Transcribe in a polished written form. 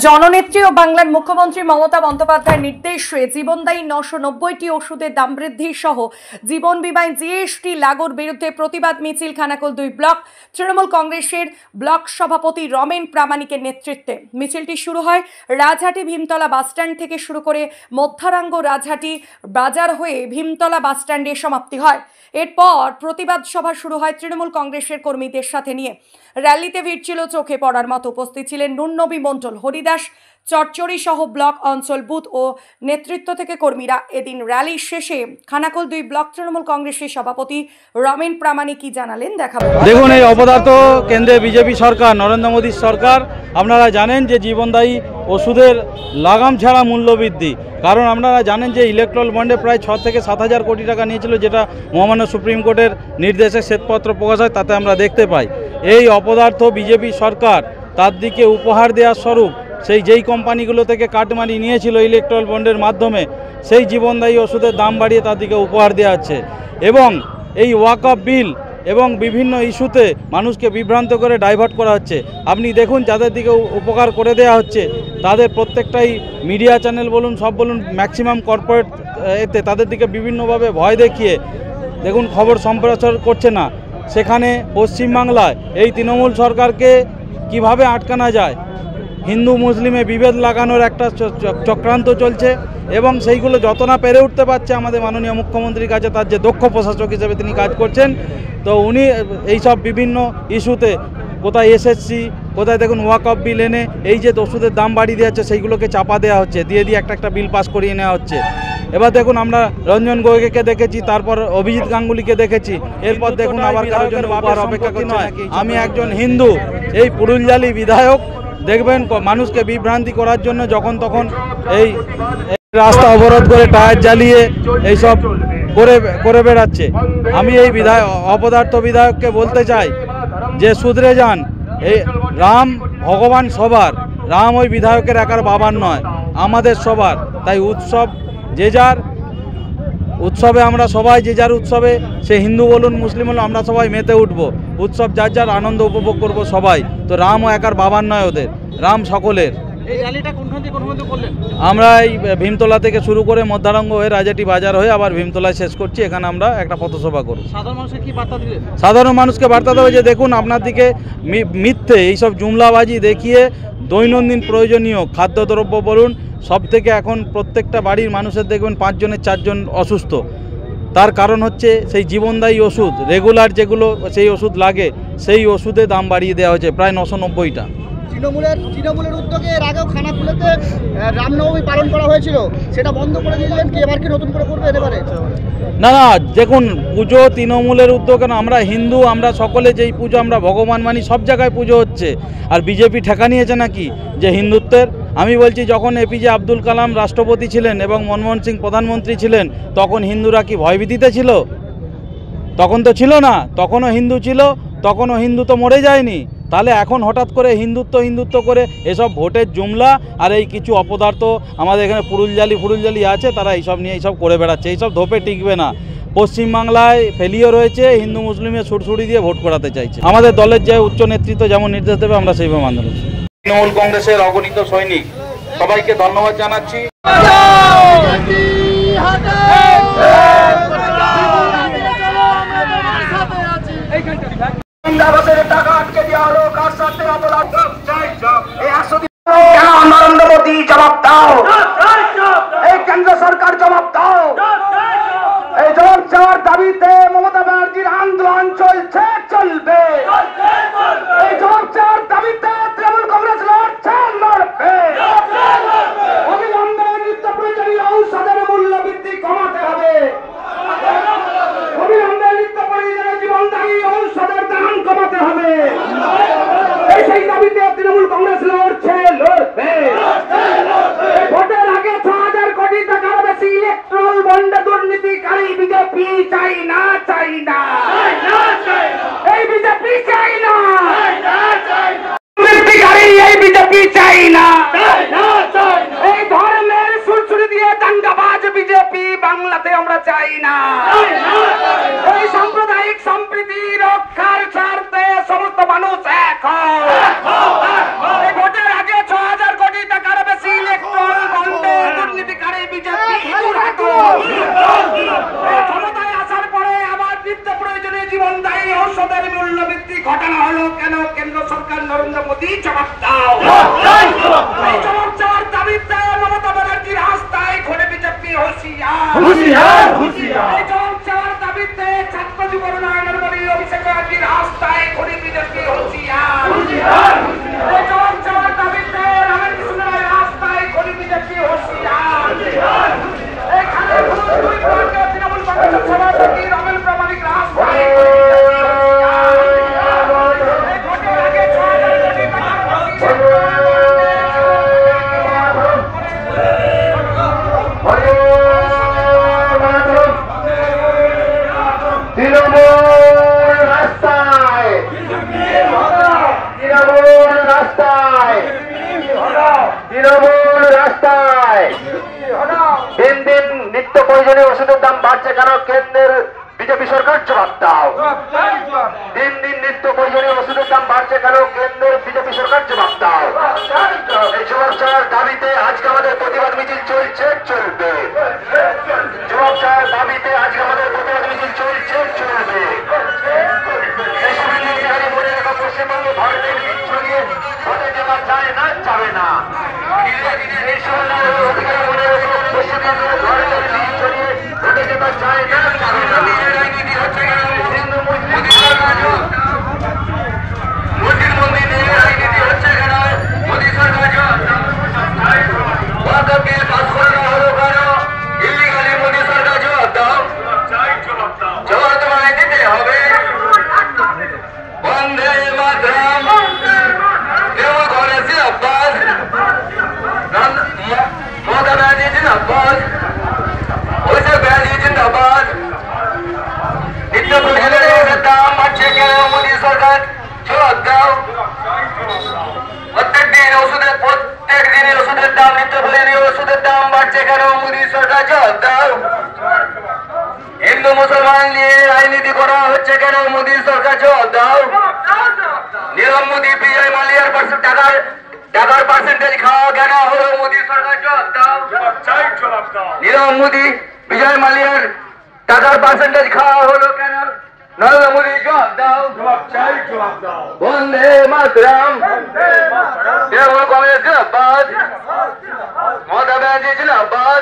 জননেত্রী ও বাংলার মুখ্যমন্ত্রী মমতা বন্দ্যোপাধ্যায়ের নির্দেশে জীবনদায়ী 990টি ওষুধের দাম বৃদ্ধি সহ জীবন বীমায় জিএসটি লাগুর বিরুদ্ধে প্রতিবাদ মিছিল খানাকুল 2 ব্লক তৃণমূল কংগ্রেসের ব্লক সভাপতি রমেন প্রামাণিকের নেতৃত্বে। মিছিলটি শুরু হয় রাজহাটি ভীমতলা বাসস্ট্যান্ড থেকে শুরু করে মধ্যারাঙ্গ রাজহাটি বাজার হয়ে ভীমতলা বাসস্ট্যান্ডে সমাপ্তি হয়। এরপর প্রতিবাদ সভা শুরু হয় তৃণমূল কংগ্রেসের কর্মীদের সাথে নিয়ে। র্যালিতে ভিড় ছিল চোখে পড়ার মতো। উপস্থিত ছিলেন নুননবী মণ্ডল, হরিদাস চচ্চড়ি সহ ব্লক অঞ্চল বুথ ও নেতৃত্ব থেকে কর্মীরা। এদিন র্যালি শেষে খানাকুল 2 ব্লক তৃণমূল কংগ্রেসের সভাপতি রমেন প্রামাণিক কি জানালেন দেখাবো। দেখুন, এই অপদার্থ কেন্দ্রে বিজেপি সরকার, নরেন্দ্র মোদীর সরকার, আপনারা জানেন যে জীবনদায়ী ওষুধের লাগাম ছাড়া মূল্যবৃদ্ধি। কারণ আপনারা জানেন যে ইলেকট্রাল বন্ডে প্রায় 6 থেকে 7,000 কোটি টাকা নিয়েছিল, যেটা মহামান্য সুপ্রিম কোর্টের নির্দেশে শ্বেতপত্র প্রকাশ হয়, তাতে আমরা দেখতে পাই এই অপদার্থ বিজেপি সরকার তার দিকে উপহার দেওয়ার স্বরূপ যেই কোম্পানিগুলো থেকে কাটমানি নিয়েছিল ইলেকট্রাল বন্ডের মাধ্যমে, সেই জীবনদায়ী ওষুধের দাম বাড়িয়ে তার দিকে উপহার দেওয়া হচ্ছে। এবং এই ওয়াকফ বিল এবং বিভিন্ন ইস্যুতে মানুষকে বিভ্রান্ত করে ডাইভার্ট করা হচ্ছে। আপনি দেখুন, যাদের দিকে উপকার করে দেওয়া হচ্ছে তাদের প্রত্যেকটাই মিডিয়া চ্যানেল বলুন, সব বলুন, ম্যাক্সিমাম কর্পোরেট এতে তাদের দিকে বিভিন্নভাবে ভয় দেখিয়ে দেখুন খবর সম্প্রচার করছে না। সেখানে পশ্চিমবাংলায় এই তৃণমূল সরকারকে কিভাবে আটকানো যায়, হিন্দু মুসলিমে বিভেদ লাগানোর একটা চক্রান্ত চলছে এবং সেইগুলো যত না পেরে উঠতে পারছে আমাদের মাননীয় মুখ্যমন্ত্রীর কাছে, তার যে দক্ষ প্রশাসক হিসেবে তিনি কাজ করছেন, তো উনি এইসব বিভিন্ন ইস্যুতে কোথায় এসএসসি, কোথায় দেখুন ওয়াকফ বিল এনে এই যে ওষুধের দাম বাড়িয়ে দেওয়া হচ্ছে সেইগুলোকে চাপা দেওয়া হচ্ছে, দিয়ে একটা বিল পাস করিয়ে নেওয়া হচ্ছে। এবার দেখুন, আমরা রঞ্জন গগৈকে দেখেছি, তারপর অভিজিৎ গাঙ্গুলিকে দেখেছি, এরপর দেখুন আবার কারোর জন্য উপহার অপেক্ষা করছে নয়। আমি একজন হিন্দু, এই পুরুলজালি বিধায়ক দেখবেন মানুষকে বিভ্রান্তি করার জন্য যখন তখন এই রাস্তা অবরোধ করে টায়ার জ্বালিয়ে এইসব করে বেড়াচ্ছে। আমি এই অপদার্থ বিধায়ককে বলতে চাই যে শুধরে যান। এই রাম ভগবান সবার, রাম ওই বিধায়কের একার বাবার নয়, আমাদের সবার। তাই উৎসব যে যার উৎসবে, আমরা সবাই যে যার উৎসবে, সে হিন্দু বলুন মুসলিম বলুন, আমরা সবাই মেতে উঠবো। উৎসব যার যার, আনন্দ উপভোগ করব সবাই। তো রামও একার বাবার নয় ওদের, রাম সকলের। আমরা এই ভীমতলা থেকে শুরু করে মধ্যারঙ্গ হয়ে রাজাটি বাজার হয়ে আবার ভীমতলায় শেষ করছি। এখানে আমরা একটা পথসভা করব। সাধারণ মানুষকে বার্তা দেবে যে দেখুন, আপনার দিকে মিথ্যে এইসব জুমলাবাজি দেখিয়ে দৈনন্দিন প্রয়োজনীয় খাদ্যদ্রব্য বলুন, সব থেকে এখন প্রত্যেকটা বাড়ির মানুষের দেখবেন 5 জনের 4 জন অসুস্থ। তার কারণ হচ্ছে সেই জীবনদায়ী ওষুধ, রেগুলার যেগুলো সেই ওষুধ লাগে, সেই ওষুধে দাম বাড়িয়ে দেওয়া হয়েছে প্রায় 990টা। তৃণমূলের উদ্যোগে এর আগেও খানাকুলেতে রামনবমী পালন করা হয়েছিল, সেটা বন্ধ করে দিলেন কি? এবার কি নতুন করে করবে এবারে? না, দেখুন, পুজো তৃণমূলের উদ্যোগে না। আমরা হিন্দু, আমরা সকলে যেই পুজো আমরা ভগবান মানি, সব জায়গায় পুজো হচ্ছে। আর বিজেপি ঠেকা নিয়েছে নাকি যে হিন্দুত্বের? আমি বলছি, যখন এপিজে আব্দুল কালাম রাষ্ট্রপতি ছিলেন এবং মনমোহন সিং প্রধানমন্ত্রী ছিলেন, তখন হিন্দুরা কি ভয়ভীতিতে ছিল? তখন তো ছিল না, তখনও হিন্দু ছিল, তখনও হিন্দু তো মরে যায়নি। তাহলে এখন হঠাৎ করে হিন্দুত্ব করে এসব ভোটের জুমলা আর এই কিছু অপদার্থ আমাদের এখানে ফুরুলজালি আছে, তারা এইসব নিয়ে এইসব করে বেড়াচ্ছে। এইসব ধোপে টিকবে না। পশ্চিমবাংলায় ফেলিওর হয়েছে, হিন্দু মুসলিমের সুরসুরি দিয়ে ভোট করাতে চাইছে। আমাদের দলের যে উচ্চ নেতৃত্ব যেমন নির্দেশ দেবে আমরা সেইভাবে মানতে পারছি। তৃণমূল কংগ্রেসের অগণিত সৈনিক, সবাইকে ধন্যবাদ জানাচ্ছি। টাকা আটকে দেওয়া হলো, কার সাথে অপরাধ? নরেন্দ্র মোদী জবাব দাও, এই কেন্দ্র সরকার জবাব দাও। এই জবাব চাওয়ার দাবিতে মমতা ব্যানার্জির আন্দোলন চলছে, চলবে। এই জবাব চাওয়ার দাবিতে তৃণমূল কংগ্রেস লড়ছে, লড়বে। অবিলম্বে নিত্য প্রয়োজনীয় ঔষধের মূল্য বৃদ্ধি কমাতে হবে। অবিলম্বে নিত্য প্রয়োজনীয় জীবনদায়ী ঔষধের দাম কমাতে হবে। এই সেই দাবিতে তৃণমূল কংগ্রেস লড়ছে, লড়বে। ভোটের আগে 6,000 কোটি টাকার বেশি ইলেকট্রাল বন্ডে দুর্নীতিকারী বিজেপি চাই না, চাই না। এই বিজেপি চাই না, দুর্নীতিকারী এই বিজেপি চাই না। এই ধর্মের সুরসুরি দিয়ে দাঙ্গাবাজ বিজেপি বাংলাতে আমরা চাই না। এই সাম্প্রদায়িক সম্প্রীতি রক্ষার স্বার্থে সমস্ত মানুষ এক হয়। এই ভোটের আগে 6,000 কোটি নরেন্দ্র মোদী জবাব দাও। জবাব চাওয়ার দাবিতে মমতা ব্যানার্জির রাস্তায় ঘুরে বিজেপি হুঁশিয়ার। জবাব চাওয়ার দাবিতে ছাত্র যুব উন্নয়নের মন্ত্রী অভিষেক ব্যানার্জির রাস্তায় ঘুরে বিজেপি হুঁশিয়ার। জবাব চাওয়ার দাবিতে রামের কৃষ্ণ রায় রাস্তায় ঘুরে বিজেপি হুঁশিয়ার। এখানে দুই ব্লকের তৃণমূল কংগ্রেসের সভাপতি রমেন প্রামাণিক রাস্তায় তৃণমূল রাস্তায় দিন দিন নিত্য প্রয়োজনীয় ওষুধের দাম বাড়ছে কেন? কেন্দ্রের বিজেপি সরকার জবাব দাও। দিন দিন নিত্য প্রয়োজনীয় ওষুধের দাম বাড়ছে কেন? কেন্দ্রের বিজেপি সরকার জবাব দাও। এই জবাব চাওয়ার দাবিতে আজকে আমাদের প্রতিবাদ মিছিল চলছে, চলবে। জবাব চাওয়ার দাবিতে আজকে আমাদের প্রতিবাদ মিছিল চলছে, চলবে। মনে রাখা পশ্চিমবঙ্গে ভারতের বীজ ছড়িয়ে ভোটে যাওয়া যায় না, যাবে না। মনে রাখা পশ্চিমবঙ্গে ভারতের বীজ ছড়িয়ে ভোটে যাওয়া যায় না, যাবে না। রাজনীতি হচ্ছে হিন্দু মন্দির মন্দির নিয়ে রাজনীতি হচ্ছে কেন? মোদী সরকার ওয়াকাকে পাস করা হলো কেন? ইলিগালি মোদী সরকার জবাব দাও। জবাব তোমায় দিতে হবে। বন্দে মাতরম, তৃণমূল কংগ্রেস জিন্দাবাদ, মমতা ব্যানার্জি জিন্দাবাদ, অভিষেক ব্যানার্জি জিন্দাবাদ। নিত্য প্রয়োজনীয় ওষুধের দাম বাড়ছে কেন? মোদী সরকার জবাব দাও। প্রত্যেক দিনই ওষুধের দাম, নিত্য প্রয়োজনীয় ওষুধের দাম বাড়ছে কেন? মোদী সরকার জবাব দাও। হিন্দু মুসলমান নিয়ে রাজনীতি করা হচ্ছে কেন? মোদী সরকার জবাব দাও। নীরব মোদী বিজয় মালিয়ার টাকার পার্সেন্টেজ খাওয়া কেন হলো? মোদী সরকার জবাব দাও। নীরব মোদী বিজয় মালিয়ার টাকার পার্সেন্টেজ খাওয়া হলো কেন? নরেন্দ্র মোদী জবাব দাও। বন্দে মাতরম, তৃণমূল কংগ্রেস জিন্দাবাদ, মমতা ব্যানার্জি জিন্দাবাদ।